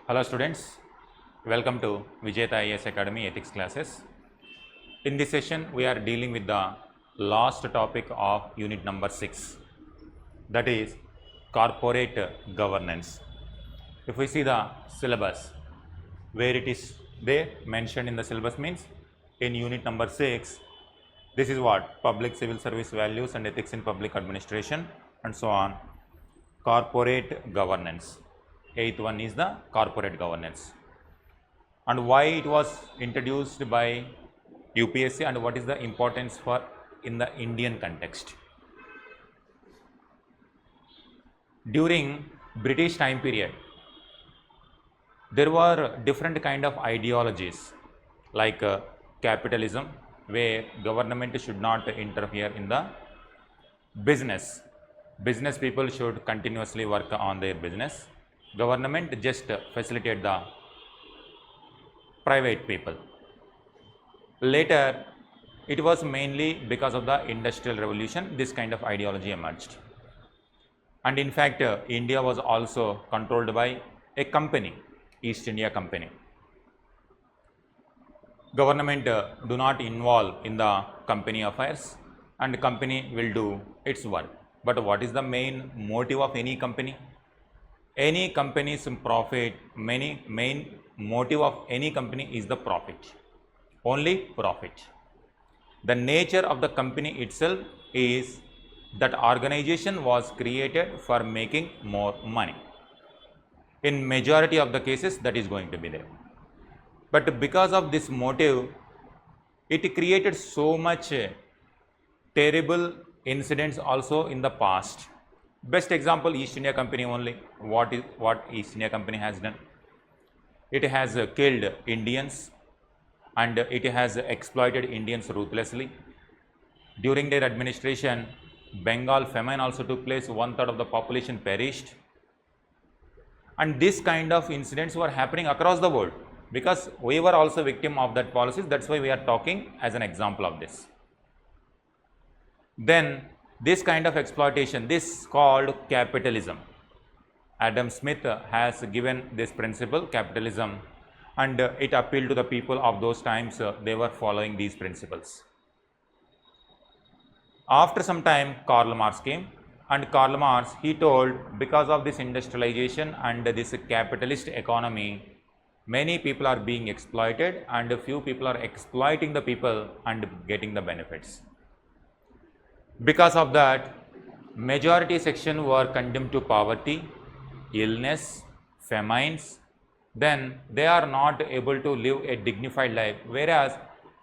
Hello students, welcome to Vijetha IAS Academy Ethics classes. In this session, we are dealing with the last topic of unit number 6, that is corporate governance. If we see the syllabus, where it is there mentioned in the syllabus means in unit number 6, this is what? Public civil service values and ethics in public administration and so on. Corporate governance. Eighth one is the corporate governance. And why it was introduced by UPSC and what is the importance for in the Indian context. During British time period, there were different kind of ideologies like capitalism, where government should not interfere in the business. Business people should continuously work on their business. Government just facilitate the private people. Later, it was mainly because of the industrial revolution this kind of ideology emerged. And in fact, India was also controlled by a company, East India Company. Government do not involve in the company affairs and company will do its work. But what is the main motive of any company? Any company's profit, main motive of any company is the profit, only profit. The nature of the company itself is that organization was created for making more money. In majority of the cases, that is going to be there. But because of this motive, it created so much terrible incidents also in the past. Best example, East India Company only. What East India Company has done? It has killed Indians and it has exploited Indians ruthlessly. During their administration, Bengal famine also took place, 1/3 of the population perished. And this kind of incidents were happening across the world because we were also victim of that policies. That's why we are talking as an example of this. Then this kind of exploitation, this called capitalism. Adam Smith has given this principle, capitalism, and it appealed to the people of those times. They were following these principles. After some time, Karl Marx came, and Karl Marx, he told, because of this industrialization and this capitalist economy, many people are being exploited and a few people are exploiting the people and getting the benefits. Because of that, majority section were condemned to poverty, illness, famines. Then they are not able to live a dignified life, whereas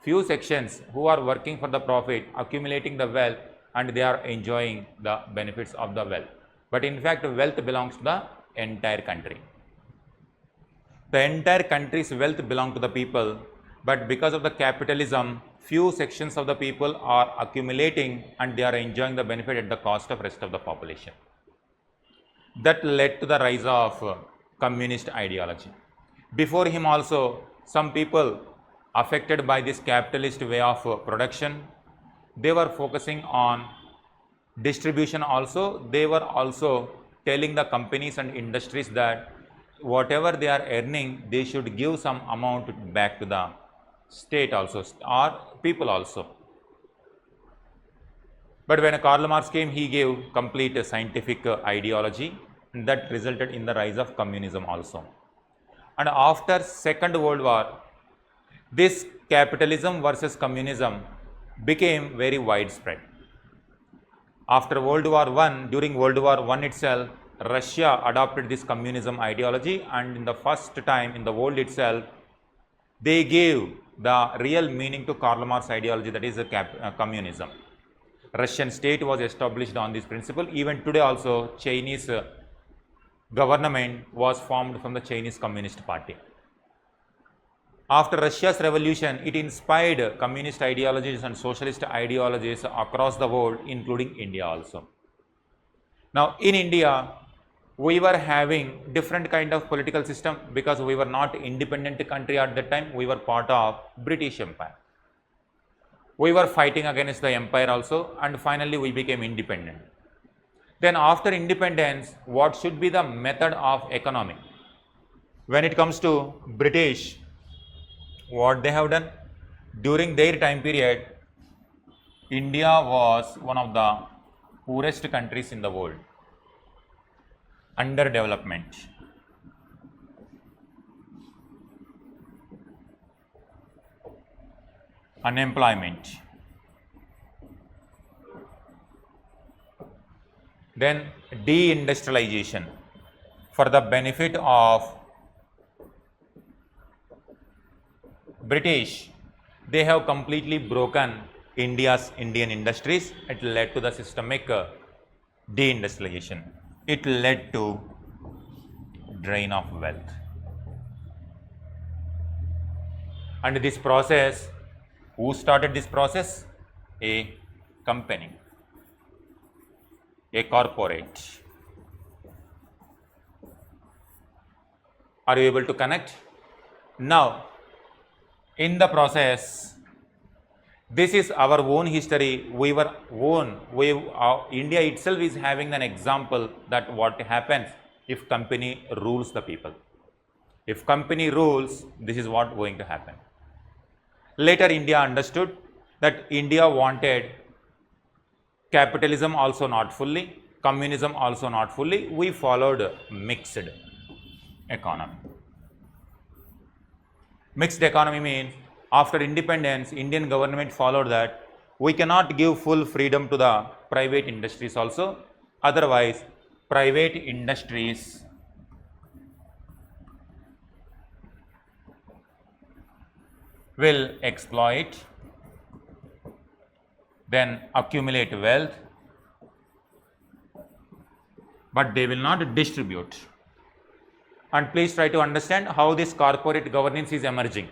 few sections who are working for the profit, accumulating the wealth, and they are enjoying the benefits of the wealth. But in fact, wealth belongs to the entire country. The entire country's wealth belongs to the people, but because of the capitalism, few sections of the people are accumulating and they are enjoying the benefit at the cost of rest of the population. That led to the rise of communist ideology. Before him also, some people affected by this capitalist way of production, they were focusing on distribution also. They were also telling the companies and industries that whatever they are earning, they should give some amount back to the state also or people also. But when Karl Marx came, he gave complete scientific ideology, and that resulted in the rise of communism also. And after Second World War, this capitalism versus communism became very widespread. After World War I, during World War I itself, Russia adopted this communism ideology, and in the first time in the world itself, they gave the real meaning to Karl Marx ideology, that is communism. Russian state was established on this principle. Even today also, Chinese government was formed from the Chinese Communist Party. After Russia's revolution, it inspired communist ideologies and socialist ideologies across the world, including India also. Now, in India, we were having different kind of political system because we were not independent country at that time. We were part of British Empire. We were fighting against the empire also, and finally we became independent. Then after independence, what should be the method of economy? When it comes to British, what they have done? During their time period, India was one of the poorest countries in the world, underdevelopment. Unemployment. Then deindustrialization for the benefit of British. They have completely broken Indian industries. It led to the systemic deindustrialization. It led to drain of wealth. And this process, who started this process? A company, a corporate. Are you able to connect? Now, in the process, this is our own history. India itself is having an example that what happens if company rules the people. If company rules, this is what going to happen. Later, India understood that India wanted capitalism also not fully, communism also not fully. We followed mixed economy. Mixed economy means after independence, Indian government followed that we cannot give full freedom to the private industries also. Otherwise, private industries will exploit, then accumulate wealth, but they will not distribute. And please try to understand how this corporate governance is emerging.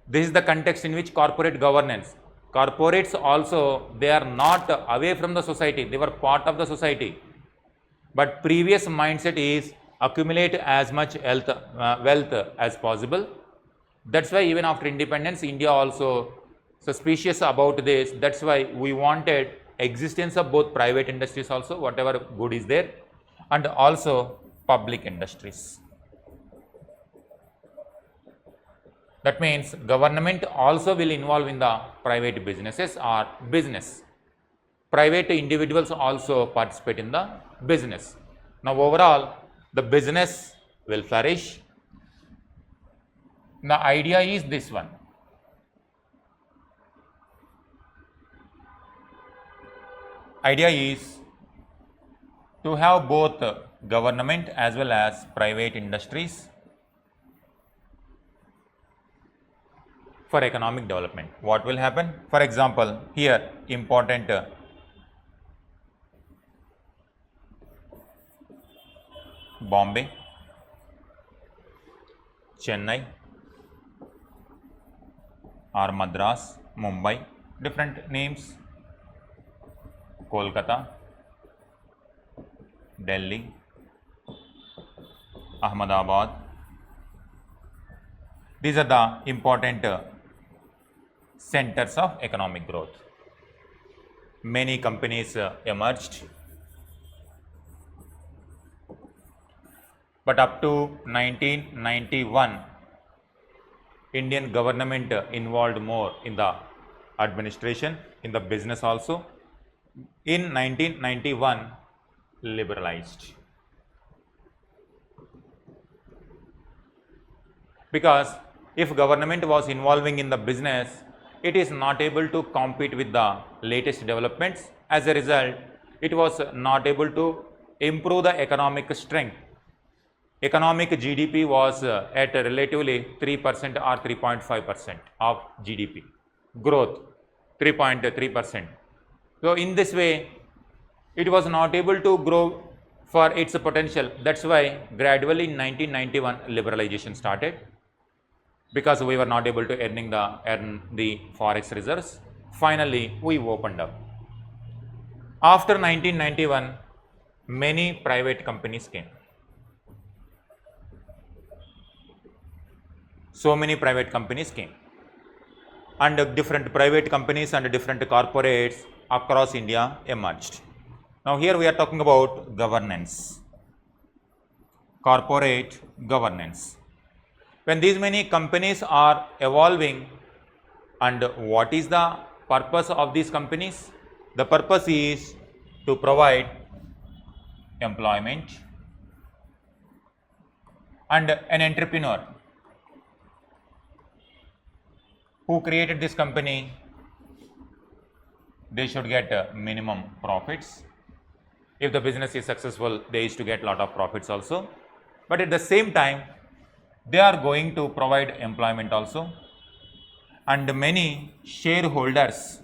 This is the context in which corporate governance. Corporates also, they are not away from the society, they were part of the society. But previous mindset is accumulate as much wealth as possible. That's why even after independence, India also suspicious about this. That's why we wanted existence of both private industries also, whatever good is there, and also public industries. That means government also will involve in the private businesses or business. Private individuals also participate in the business. Now overall, the business will flourish. The idea is this one. Idea is to have both government as well as private industries for economic development. What will happen? For example, here important Bombay, Chennai or Madras, Mumbai, different names, Kolkata, Delhi, Ahmedabad. These are the important centers of economic growth. Many companies emerged, but up to 1991, Indian government involved more in the administration, in the business also. In 1991, liberalized. Because if government was involving in the business, it is not able to compete with the latest developments. As a result, it was not able to improve the economic strength. Economic GDP was at relatively 3% or 3.5% of GDP. Growth 3.3%. So in this way, it was not able to grow for its potential. That's why gradually in 1991 liberalization started, because we were not able to earn the forex reserves. Finally, we opened up. After 1991, many private companies came. So many private companies came, and different private companies and different corporates across India emerged. Now here we are talking about governance. corporate governance. When these many companies are evolving, and what is the purpose of these companies? The purpose is to provide employment, and an entrepreneur who created this company, they should get minimum profits. If the business is successful, they used to get lot of profits also, but at the same time they are going to provide employment also, and many shareholders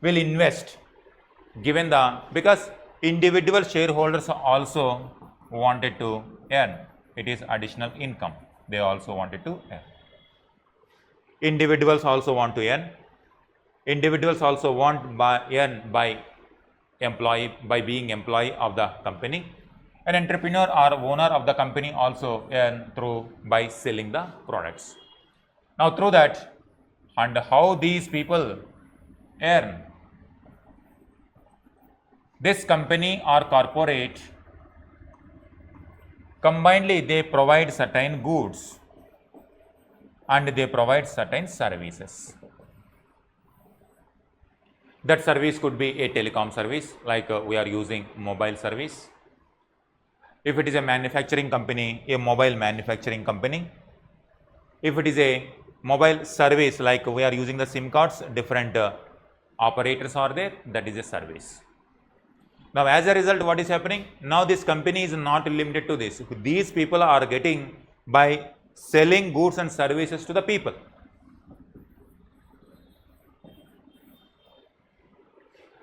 will invest, given the, because individual shareholders also wanted to earn, it is additional income, they also wanted to earn. Individuals also want to earn, individuals also want by earn by being employee of the company. An entrepreneur or owner of the company also earn through by selling the products. Now through that, and how these people earn, this company or corporate combinedly they provide certain goods and they provide certain services. That service could be a telecom service, like we are using mobile service. If it is a manufacturing company, a mobile manufacturing company. If it is a mobile service, like we are using the SIM cards, different operators are there, that is a service. Now as a result, what is happening? Now this company is not limited to this. These people are getting by selling goods and services to the people.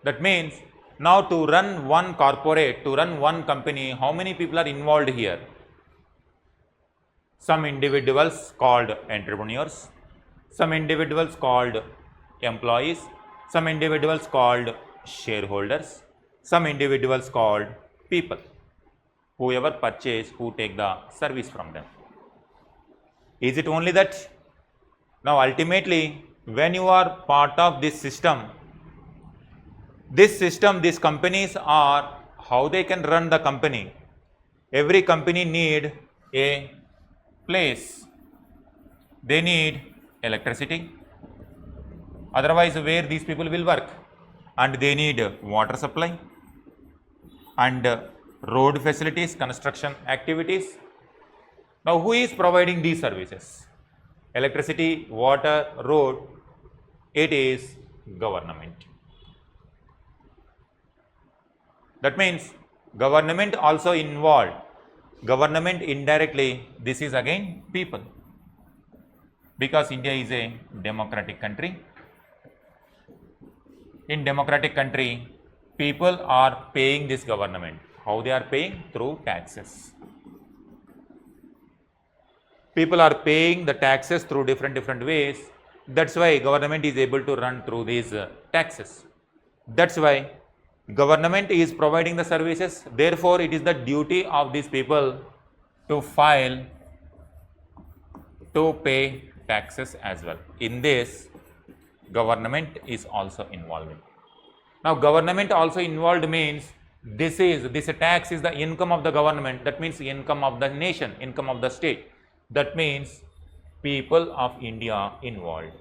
That means now to run one corporate, to run one company, how many people are involved here? Some individuals called entrepreneurs, some individuals called employees, some individuals called shareholders, some individuals called people, whoever purchase, who take the service from them. Is it only that? Now ultimately, when you are part of this system, these companies are, how they can run the company? Every company need a place, they need electricity, otherwise where these people will work, and they need water supply and road facilities, construction activities. Now who is providing these services? Electricity, water, road, it is government. That means government also involved, government indirectly, this is again people, because India is a democratic country. In democratic country, people are paying this government. How they are paying? Through taxes. People are paying the taxes through different ways. That's why government is able to run through these taxes. That's why government is providing the services. Therefore, it is the duty of these people to file, to pay taxes as well. In this, government is also involved. Now government also involved means this tax is the income of the government, that means income of the nation, income of the state. That means people of India involved.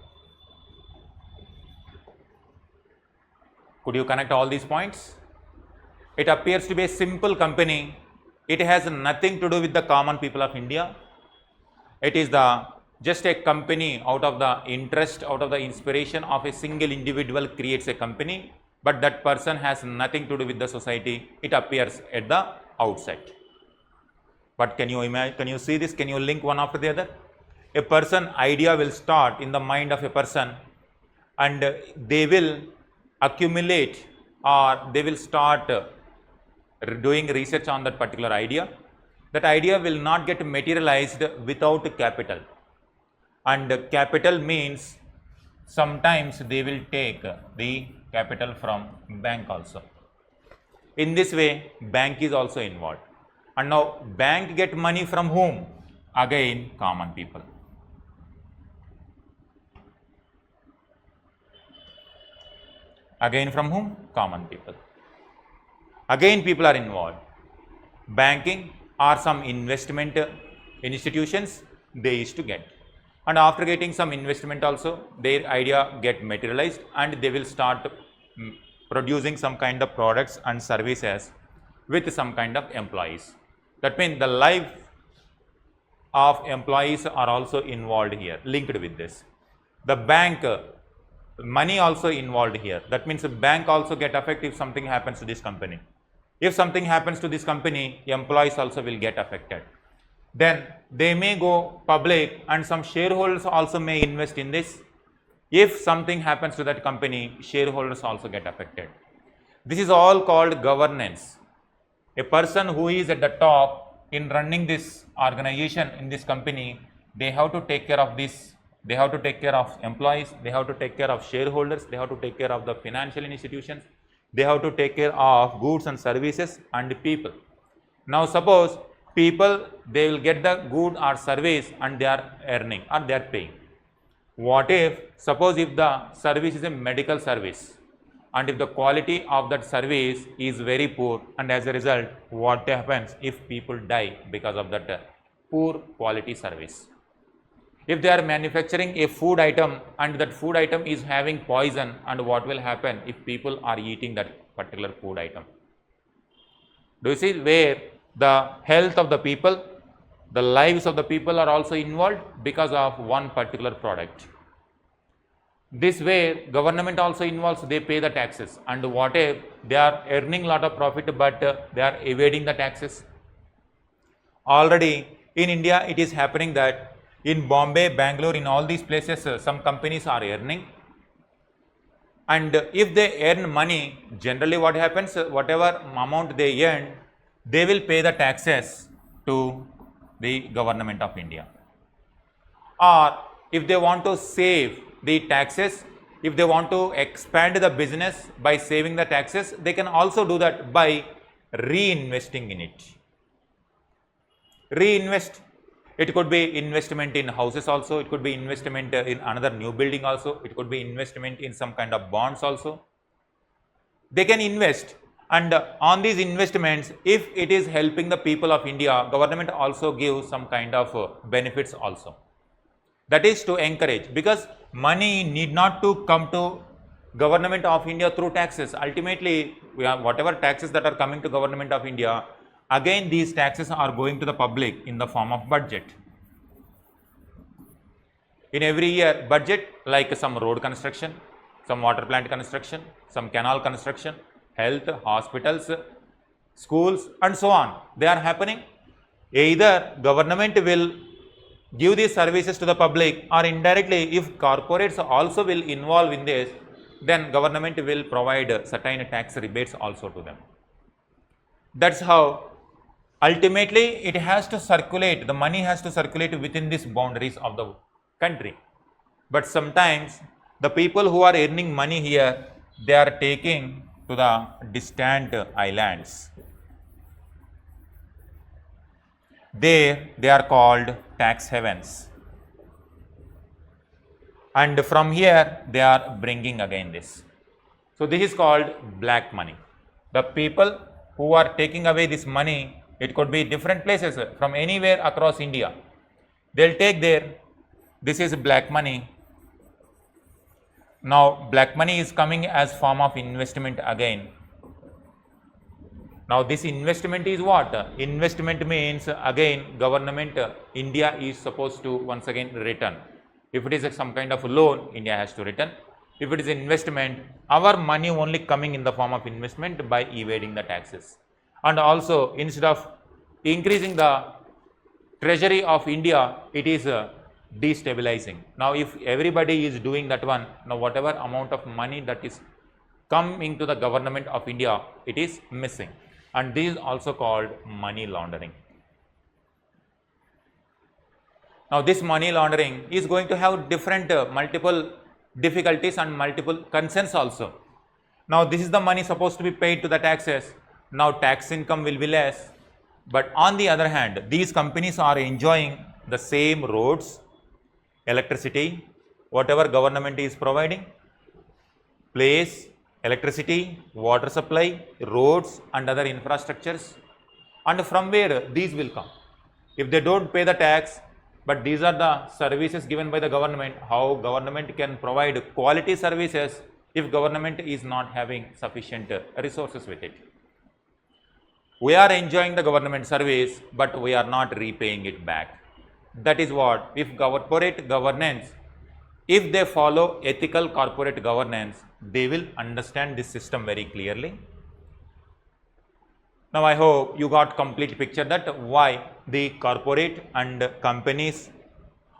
Could you connect all these points? It appears to be a simple company. It has nothing to do with the common people of India. It is just a company out of the interest, out of the inspiration of a single individual creates a company, but that person has nothing to do with the society. It appears at the outset. But can you imagine, can you see this? Can you link one after the other? A person idea will start in the mind of a person, and they will accumulate, or they will start doing research on that particular idea. That idea will not get materialized without capital. And capital means sometimes they will take the capital from bank also. In this way, bank is also involved. And now bank get money from whom? Again, common people. Again from whom? Common people. Again people are involved. banking or some investment institutions they used to get. And after getting some investment also, their idea get materialized and they will start producing some kind of products and services with some kind of employees. That means the life of employees are also involved here, linked with this. The bank, money also involved here. That means the bank also get affected if something happens to this company. If something happens to this company, employees also will get affected. Then they may go public and some shareholders also may invest in this. If something happens to that company, shareholders also get affected. This is all called governance. A person who is at the top in running this organization in this company, they have to take care of this. They have to take care of employees, they have to take care of shareholders, they have to take care of the financial institutions, they have to take care of goods and services and people. Now suppose people, they will get the good or service and they are earning or they are paying. What if, suppose if the service is a medical service and if the quality of that service is very poor, and as a result what happens if people die because of that poor quality service? If they are manufacturing a food item and that food item is having poison, and what will happen if people are eating that particular food item? Do you see where the health of the people, the lives of the people are also involved because of one particular product? This way government also involves, they pay the taxes, and what if they are earning lot of profit but they are evading the taxes? Already in India it is happening that in Bombay, Bangalore, in all these places some companies are earning, and if they earn money, generally what happens, whatever amount they earn, they will pay the taxes to the government of India. Or if they want to save the taxes, if they want to expand the business by saving the taxes, they can also do that by reinvesting in it. Reinvest. It could be investment in houses also, it could be investment in another new building also, it could be investment in some kind of bonds also. They can invest, and on these investments, if it is helping the people of India, government also gives some kind of benefits also. That is to encourage, because money need not to come to government of India through taxes. Ultimately, we have whatever taxes that are coming to government of India, again these taxes are going to the public in the form of budget. In every year budget, like some road construction, some water plant construction, some canal construction, health, hospitals, schools and so on, they are happening. Either government will give these services to the public, or indirectly if corporates also will involve in this, then government will provide certain tax rebates also to them. That's how ultimately it has to circulate, the money has to circulate within these boundaries of the country. But sometimes the people who are earning money here, they are taking to the distant islands. There they are called tax havens, and from here they are bringing again this. So this is called black money. The people who are taking away this money, it could be different places from anywhere across India. They'll take there. This is black money. Now black money is coming as form of investment again. Now this investment is what? Investment means again government, India is supposed to once again return. If it is some kind of loan, India has to return. If it is investment, our money only coming in the form of investment by evading the taxes. And also instead of increasing the treasury of India, it is destabilizing. Now if everybody is doing that one, now whatever amount of money that is coming to the government of India, it is missing. And this is also called money laundering. Now this money laundering is going to have different multiple difficulties and multiple concerns also. Now this is the money supposed to be paid to the taxes. Now tax income will be less, but on the other hand, these companies are enjoying the same roads, electricity, whatever government is providing, place, electricity, water supply, roads and other infrastructures. and from where these will come? If they don't pay the tax, but these are the services given by the government, how government can provide quality services if government is not having sufficient resources with it? We are enjoying the government service, but we are not repaying it back. That is what, if corporate governance, if they follow ethical corporate governance, they will understand this system very clearly. Now, I hope you got complete picture that why the corporate and companies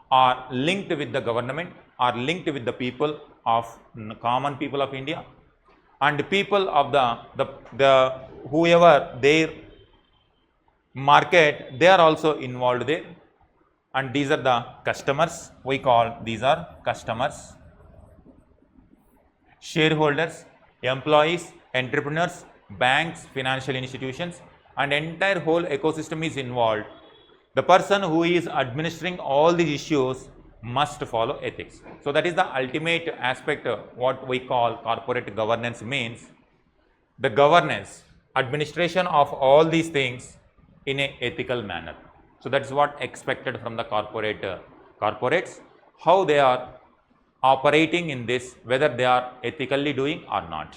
are linked with the government, are linked with the people of common people of India, and people of the whoever their market, they are also involved there, and these are the customers. We call these are customers, shareholders, employees, entrepreneurs, banks, financial institutions, and entire whole ecosystem is involved. The person who is administering all these issues must follow ethics. So that is the ultimate aspect of what we call corporate governance means. The governance, administration of all these things in an ethical manner. So that is what expected from the corporates, how they are operating in this, whether they are ethically doing or not.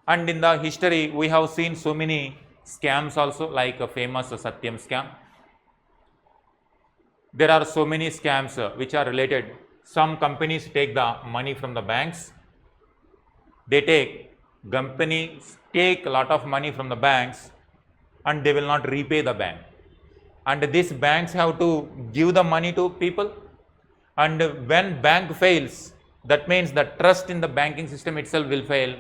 And in the history, we have seen so many scams also, like a famous Satyam scam. There are so many scams which are related. Some companies take the money from the banks. Companies take a lot of money from the banks and they will not repay the bank. And these banks have to give the money to people. And when bank fails, that means the trust in the banking system itself will fail.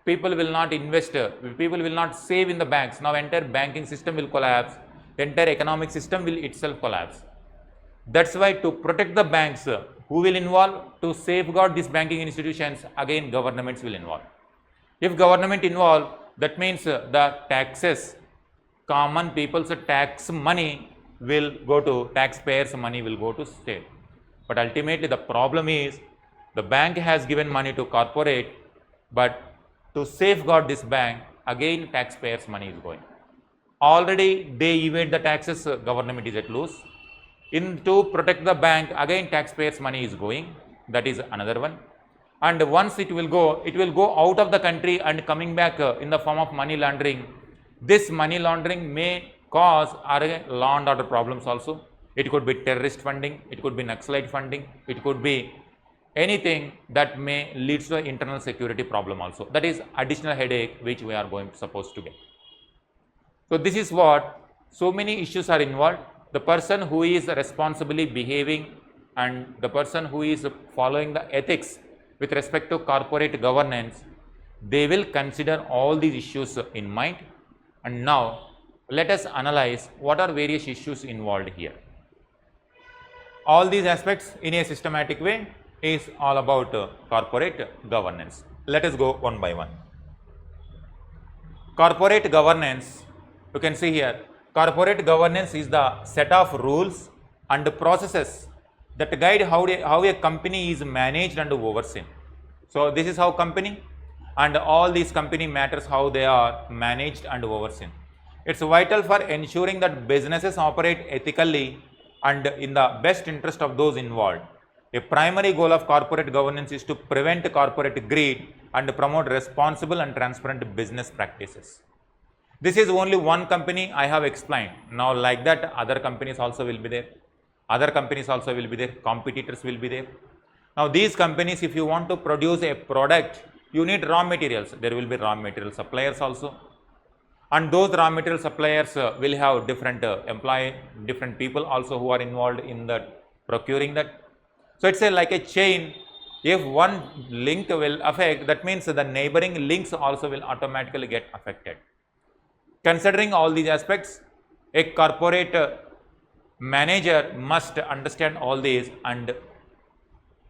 People will not invest, people will not save in the banks. Now entire banking system will collapse, the entire economic system will itself collapse. That's why to protect the banks, who will involve? To safeguard these banking institutions, again governments will involve. If government involve, that means the taxes, common people's tax money will go to, taxpayers' money will go to state. But ultimately the problem is, the bank has given money to corporate, but to safeguard this bank, again taxpayers' money is going. Already they evade the taxes, government is at loss. To protect the bank, again taxpayers' money is going. That is another one. And once it will go out of the country and coming back in the form of money laundering. This money laundering may cause law and order problems also. It could be terrorist funding, it could be Naxalite funding, it could be anything that may lead to an internal security problem also. That is additional headache which we are supposed to get. So this is what, so many issues are involved. The person who is responsibly behaving and the person who is following the ethics with respect to corporate governance, they will consider all these issues in mind. And now let us analyze what are various issues involved here. All these aspects in a systematic way is all about corporate governance. Let us go one by one. Corporate governance, you can see here, corporate governance is the set of rules and processes that guide how a company is managed and overseen. So this is how company, and all these company matters how they are managed and overseen. It's vital for ensuring that businesses operate ethically and in the best interest of those involved. A primary goal of corporate governance is to prevent corporate greed and promote responsible and transparent business practices. This is only one company I have explained. Now like that other companies also will be there. Other companies also will be there. Competitors will be there. Now these companies, if you want to produce a product, you need raw materials. There will be raw material suppliers also. And those raw material suppliers will have different different people also who are involved in that procuring that. So it's like a chain. If one link will affect, that means the neighboring links also will automatically get affected. Considering all these aspects, a corporate manager must understand all these and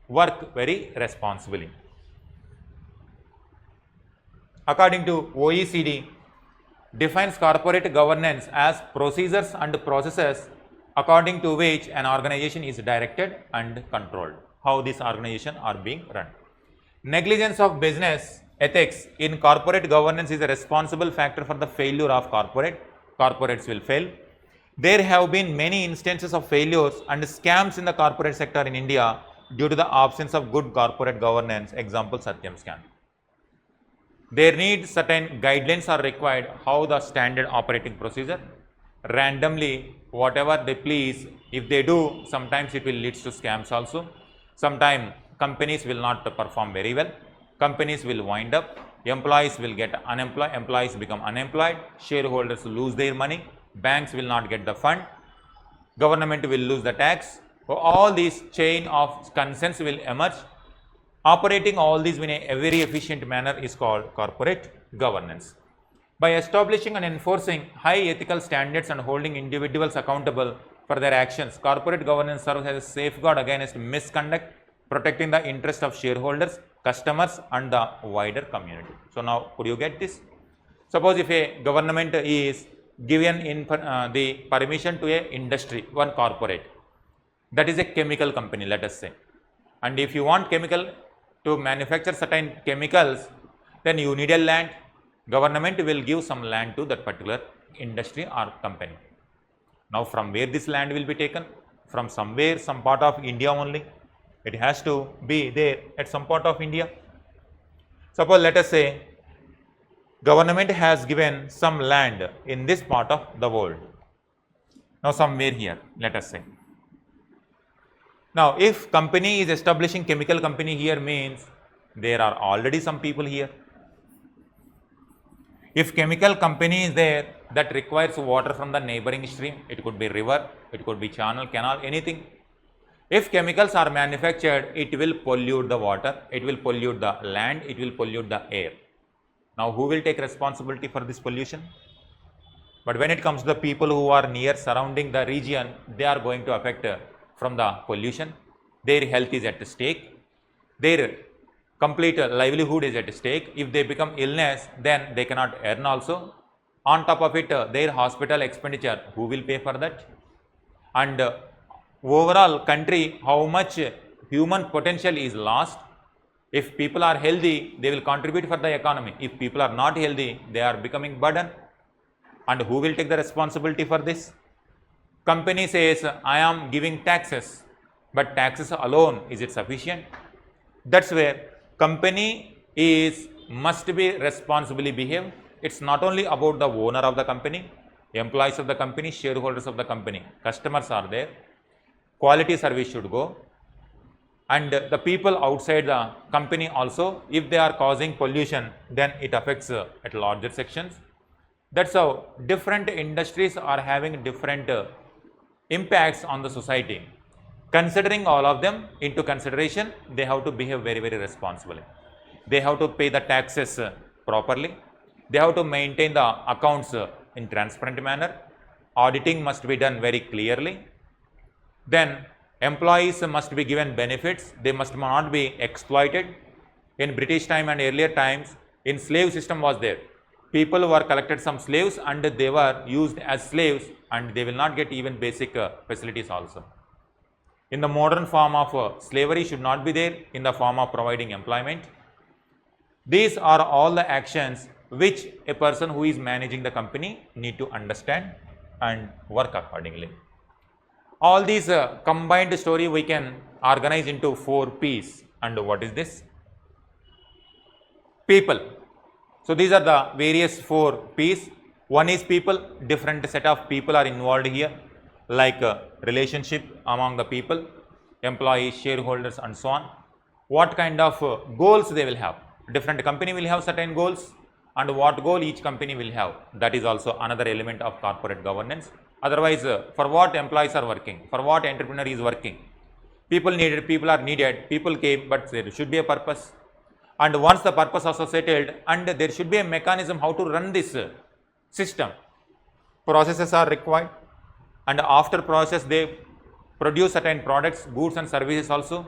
work very responsibly. According to OECD, defines corporate governance as procedures and processes according to which an organization is directed and controlled, how these organizations are being run. Negligence of business ethics in corporate governance is a responsible factor for the failure of corporate corporates will fail. There have been many instances of failures and scams in the corporate sector in India due to the absence of good corporate governance. Example, Satyam scam. There need certain guidelines are required how the standard operating procedure. Randomly, whatever they please, if they do, sometimes it will lead to scams also. Sometimes companies will not perform very well. Companies will wind up. Employees will get unemployed. Employees become unemployed. Shareholders lose their money. Banks will not get the fund. Government will lose the tax. So all these chain of concerns will emerge. Operating all these in a very efficient manner is called corporate governance. By establishing and enforcing high ethical standards and holding individuals accountable for their actions, corporate governance serves as a safeguard against misconduct, protecting the interest of shareholders, customers and the wider community. So now could you get this? Suppose if a government is given in the permission to a industry, one corporate, that is a chemical company, let us say, and if you want chemical to manufacture certain chemicals, then you need a land. Government will give some land to that particular industry or company. Now from where this land will be taken? From somewhere, some part of India only. It has to be there at some part of India. Suppose let us say government has given some land in this part of the world. Now somewhere here, let us say. Now if company is establishing chemical company here, means there are already some people here. If chemical company is there that requires water from the neighboring stream, it could be river, it could be channel, canal, anything. If chemicals are manufactured, it will pollute the water, it will pollute the land, it will pollute the air. Now who will take responsibility for this pollution? But when it comes to the people who are near surrounding the region, they are going to affect from the pollution. Their health is at stake. Their complete livelihood is at stake. If they become illness, then they cannot earn also. On top of it, their hospital expenditure, who will pay for that? And overall country, how much human potential is lost. If people are healthy, they will contribute for the economy. If people are not healthy, they are becoming burden. And who will take the responsibility for this? Company says, I am giving taxes, but taxes alone, is it sufficient? That's where company must be responsibly behaved. It's not only about the owner of the company, employees of the company, shareholders of the company, customers are there, quality service should go, and the people outside the company also, if they are causing pollution, then it affects at larger sections. That's how different industries are having different impacts on the society. Considering all of them into consideration, they have to behave very, very responsibly. They have to pay the taxes properly. They have to maintain the accounts in transparent manner. Auditing must be done very clearly. Then employees must be given benefits. They must not be exploited. In British time and earlier times, in slave system was there. People were collected some slaves and they were used as slaves, and they will not get even basic facilities also. In the modern form of slavery should not be there in the form of providing employment. These are all the actions which a person who is managing the company need to understand and work accordingly. All these combined story we can organize into 4 P's. And what is this? People. So these are the various 4 P's. One is people, different set of people are involved here, like relationship among the people, employees, shareholders and so on. What kind of goals they will have? Different company will have certain goals, and what goal each company will have. That is also another element of corporate governance. Otherwise, for what employees are working, for what entrepreneur is working. People are needed, people came, but there should be a purpose. And once the purpose also settled, and there should be a mechanism how to run this system. Processes are required, and after process they produce certain products, goods and services also.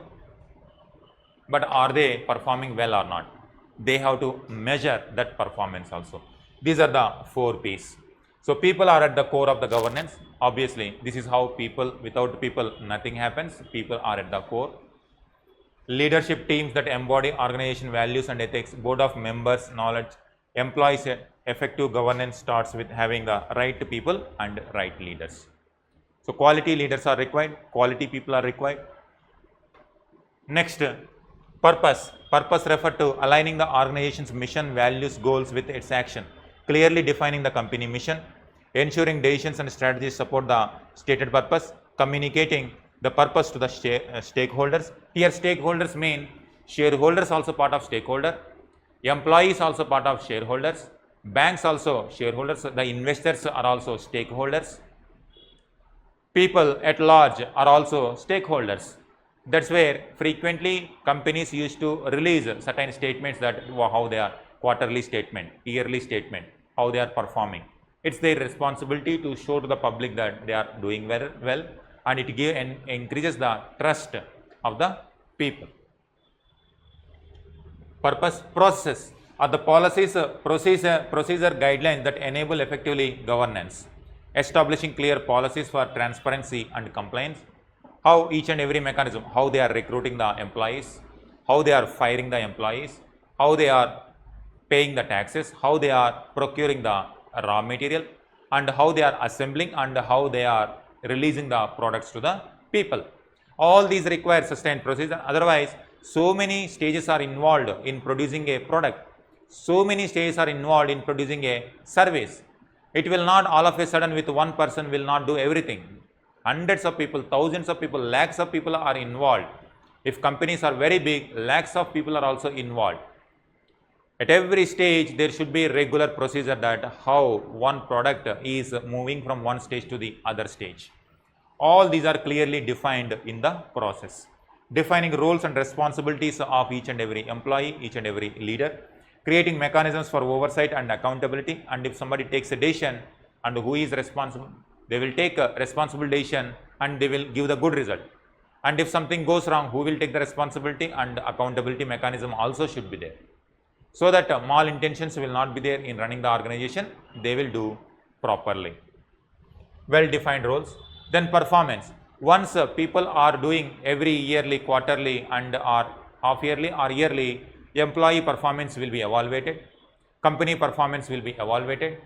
But are they performing well or not? They have to measure that performance also. These are the 4 P's. So people are at the core of the governance. Obviously, this is how people, without people nothing happens. People are at the core. Leadership teams that embody organization values and ethics, board of members, knowledge, employees effective governance starts with having the right people and right leaders. So quality leaders are required, quality people are required. Next, purpose. Purpose refer to aligning the organization's mission, values, goals with its action, clearly defining the company mission, ensuring decisions and strategies support the stated purpose, communicating the purpose to the stakeholders. Here stakeholders mean shareholders also part of stakeholder, employees also part of shareholders, banks also shareholders, the investors are also stakeholders, people at large are also stakeholders. That's where frequently companies used to release certain statements that how they are, quarterly statement, yearly statement, how they are performing. It's their responsibility to show to the public that they are doing well, and it increases the trust of the people. Purpose. Process are the policies, procedure guidelines that enable effectively governance, establishing clear policies for transparency and compliance, how each and every mechanism, how they are recruiting the employees, how they are firing the employees, how they are paying the taxes, how they are procuring the raw material, and how they are assembling and how they are releasing the products to the people. All these require sustained procedure. Otherwise, so many stages are involved in producing a product. So many stages are involved in producing a service. It will not all of a sudden with one person will not do everything. Hundreds of people, thousands of people, lakhs of people are involved. If companies are very big, lakhs of people are also involved. At every stage, there should be a regular procedure that how one product is moving from one stage to the other stage. All these are clearly defined in the process. Defining roles and responsibilities of each and every employee, each and every leader, creating mechanisms for oversight and accountability, and if somebody takes a decision and who is responsible, they will take a responsible decision and they will give the good result. And if something goes wrong, who will take the responsibility, and accountability mechanism also should be there. So that malintentions will not be there in running the organization, they will do properly. Well defined roles. Then performance. Once people are doing every yearly, quarterly and or half yearly or yearly, employee performance will be evaluated, company performance will be evaluated,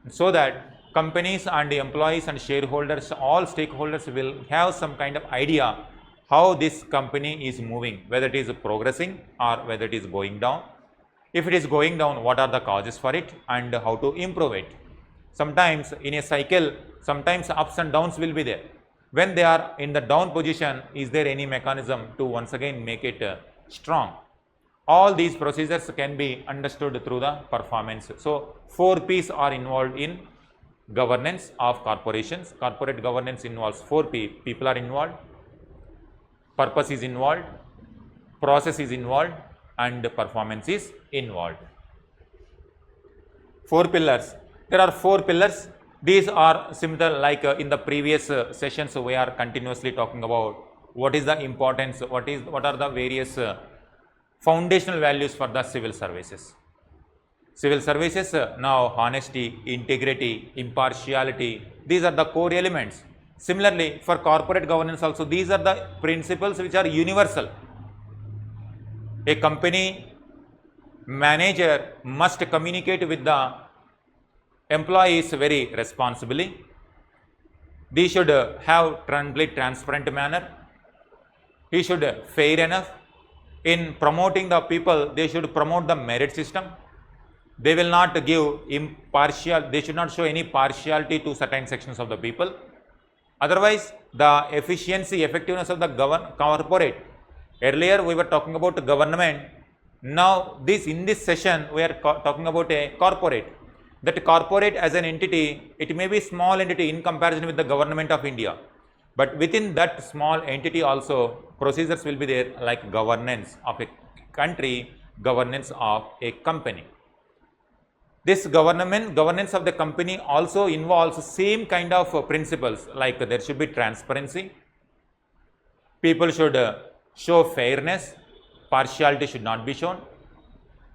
so that companies and employees and shareholders, all stakeholders will have some kind of idea how this company is moving, whether it is progressing or whether it is going down. If it is going down, what are the causes for it and how to improve it. Sometimes in a cycle, sometimes ups and downs will be there. When they are in the down position, is there any mechanism to once again make it strong? All these procedures can be understood through the performance. So 4 P's are involved in governance of corporations. Corporate governance involves 4 P. People are involved, purpose is involved, process is involved, and performance is involved. 4 pillars. There are 4 pillars. These are similar like in the previous sessions we are continuously talking about what is the importance, what are the various foundational values for the civil services. Civil services, now honesty, integrity, impartiality, these are the core elements. Similarly, for corporate governance also, these are the principles which are universal. A company manager must communicate with the employees very responsibly. They should have complete transparent manner. He should fair enough. In promoting the people, they should promote the merit system. They will not give impartial, they should not show any partiality to certain sections of the people. Otherwise, the efficiency, effectiveness of the corporate. Earlier we were talking about government. Now in this session we are talking about a corporate. That corporate as an entity, it may be small entity in comparison with the government of India. But within that small entity also, procedures will be there like governance of a country, governance of a company. This governance of the company also involves same kind of principles, like there should be transparency, people should show fairness, partiality should not be shown,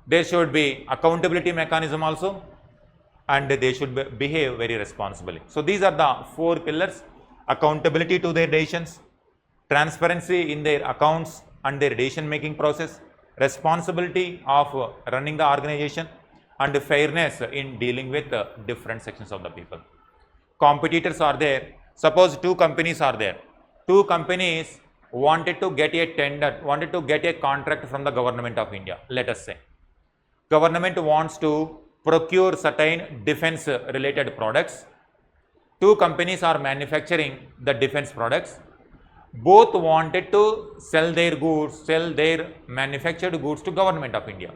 there should be accountability mechanism also, and they should behave very responsibly. So these are the 4 pillars: accountability to their decisions, transparency in their accounts and their decision making process, responsibility of running the organization, and fairness in dealing with different sections of the people. Competitors are there. Suppose two companies are there. Two companies wanted to get a tender, wanted to get a contract from the government of India, let us say. Government wants to procure certain defense related products. Two companies are manufacturing the defense products. Both wanted to sell their goods, sell their manufactured goods to government of India.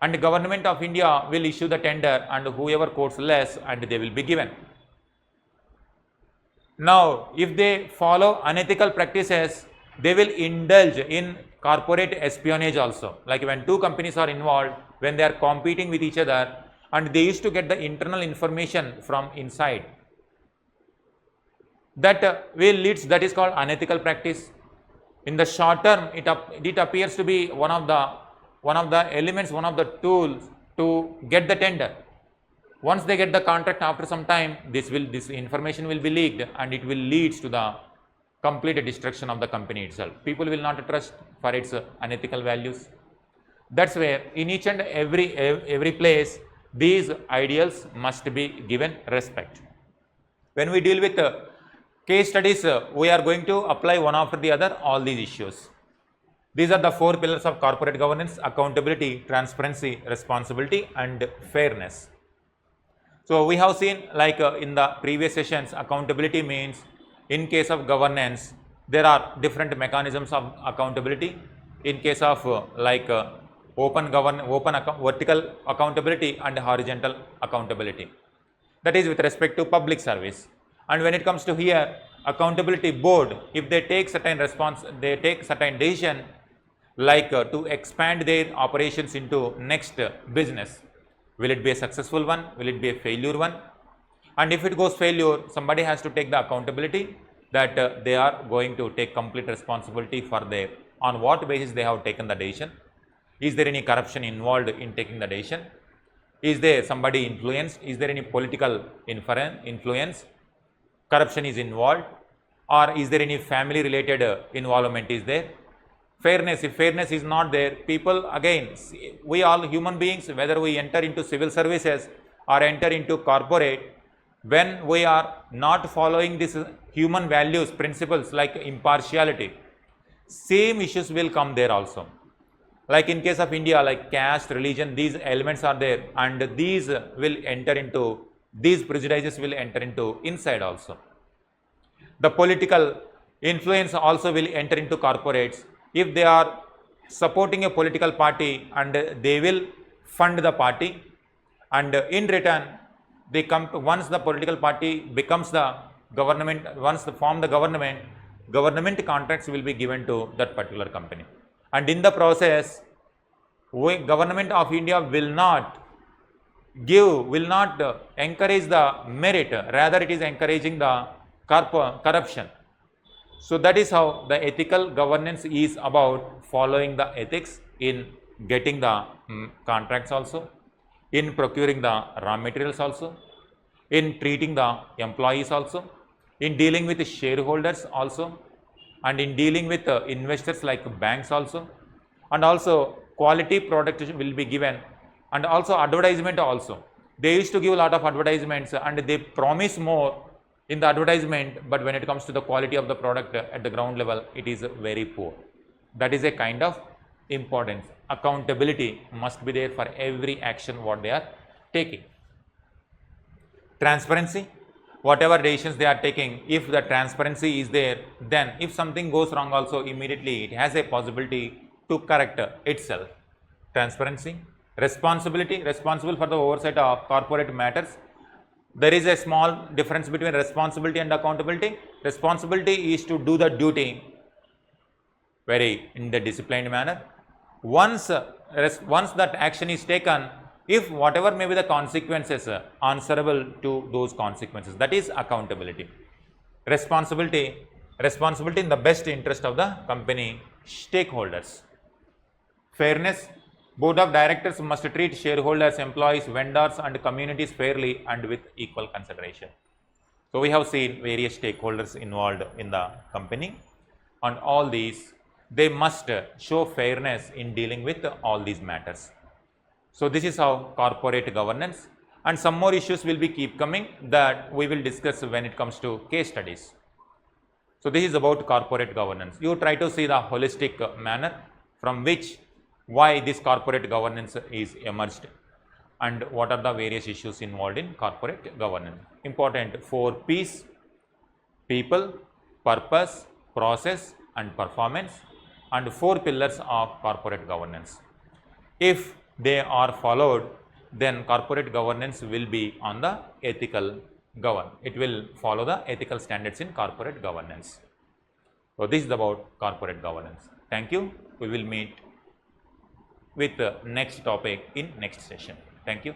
And government of India will issue the tender, and whoever quotes less, and they will be given. Now, if they follow unethical practices, they will indulge in corporate espionage also. Like when two companies are involved, when they are competing with each other, and they used to get the internal information from inside. That will leads, that is called unethical practice. In the short term, it appears to be one of the elements, one of the tools to get the tender. Once they get the contract, after some time, this information will be leaked, and it will lead to the complete destruction of the company itself. People will not trust for its unethical values. That's where in each and every place, these ideals must be given respect. When we deal with case studies, we are going to apply one after the other all these issues. These are the four pillars of corporate governance: accountability, transparency, responsibility, and fairness. So we have seen, like in the previous sessions, accountability means in case of governance, there are different mechanisms of accountability. In case of vertical accountability and horizontal accountability. That is with respect to public service. And when it comes to here, accountability board, if they take certain certain decision, like to expand their operations into next business, will it be a successful one? Will it be a failure one? And if it goes failure, somebody has to take the accountability that they are going to take complete responsibility for their, on what basis they have taken the decision. Is there any corruption involved in taking the decision? Is there somebody influenced? Is there any political influence? Corruption is involved? Or is there any family related involvement is there? Fairness, if fairness is not there, people, again, we all human beings, whether we enter into civil services or enter into corporate, when we are not following these human values, principles like impartiality, same issues will come there also. Like in case of India, like caste, religion, these elements are there, and these will enter into, these prejudices will enter into inside also. The political influence also will enter into corporates. If they are supporting a political party, and they will fund the party, and in return they come to, once the political party becomes the government, once they form the government contracts will be given to that particular company. And in the process, government of India will not encourage the merit, rather it is encouraging the corruption. So that is how the ethical governance is about following the ethics in getting the contracts also, in procuring the raw materials also, in treating the employees also, in dealing with the shareholders also, and in dealing with investors like banks also, and also quality product will be given, and also advertisement also. They used to give a lot of advertisements, and they promise more in the advertisement, but when it comes to the quality of the product at the ground level, it is very poor. That is a kind of importance. Accountability must be there for every action what they are taking. Transparency, whatever decisions they are taking, if the transparency is there, then if something goes wrong also, immediately it has a possibility to correct itself. Transparency. Responsibility, responsible for the oversight of corporate matters. There is a small difference between responsibility and accountability. Responsibility is to do the duty very in the disciplined manner. Once that action is taken, if whatever may be the consequences, answerable to those consequences, that is accountability. Responsibility in the best interest of the company stakeholders. Fairness, board of directors must treat shareholders, employees, vendors and communities fairly and with equal consideration. So we have seen various stakeholders involved in the company, and all these, they must show fairness in dealing with all these matters. So this is how corporate governance, and some more issues will be keep coming that we will discuss when it comes to case studies. So this is about corporate governance. You try to see the holistic manner from which why this corporate governance is emerged and what are the various issues involved in corporate governance. Important 4 P's: people, purpose, process and performance, and 4 pillars of corporate governance. If they are followed, then corporate governance will be on the ethical govern. It will follow the ethical standards in corporate governance. So this is about corporate governance. Thank you. We will meet with the next topic in next session. Thank you.